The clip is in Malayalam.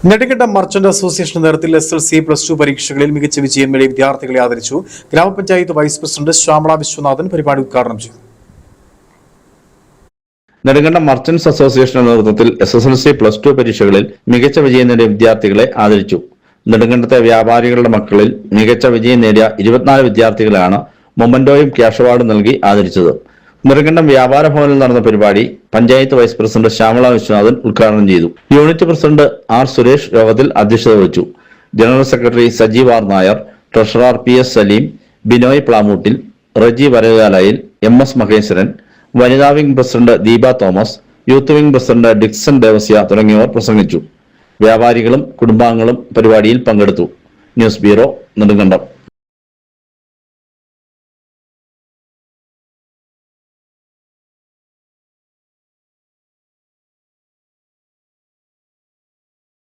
നെടുങ്കണ്ടം മർച്ചന്റ് അസോസിയേഷൻ നേതൃത്വത്തിൽ SLC+2 പരീക്ഷകളിൽ മികച്ച വിജയം നേടിയ വിദ്യാർത്ഥികളെ ആദരിച്ചു. ഗ്രാമപഞ്ചായത്ത് വൈസ് പ്രസിഡന്റ് ശ്യാമള വിശ്വനാഥൻ പരിപാടി ഉദ്ഘാടനം ചെയ്തു. നെടുങ്കണ്ടം മർച്ചന്റ്സ് അസോസിയേഷന്റെ നേതൃത്വത്തിൽ SSLC+2 പരീക്ഷകളിൽ മികച്ച വിജയം നേടിയ വിദ്യാർത്ഥികളെ ആദരിച്ചു. നെടുങ്കണ്ടത്തെ വ്യാപാരികളുടെ മക്കളിൽ മികച്ച വിജയം നേടിയ 24 വിദ്യാർത്ഥികളെയാണ് മൊമന്റോയും ക്യാഷ് അവാർഡും നൽകി ആദരിച്ചത്. നെടുങ്കണ്ടം വ്യാപാര ഭവനിൽ നടന്ന പരിപാടി പഞ്ചായത്ത് വൈസ് പ്രസിഡന്റ് ശ്യാമള വിശ്വനാഥൻ ഉദ്ഘാടനം ചെയ്തു. Unit president R. സുരേഷ് യോഗത്തിൽ അധ്യക്ഷത വഹിച്ചു. General secretary Sajeev R. Nair, treasurer PS Saleem, Binoy Plamoottil, Reji Varakalayil, MS Maheswaran, വനിതാ wing president Deepa Thomas, youth wing president Dixon Devasya തുടങ്ങിയവർ പ്രസംഗിച്ചു. വ്യാപാരികളും കുടുംബാംഗങ്ങളും പരിപാടിയിൽ പങ്കെടുത്തു. News bureau, Nedumkandam.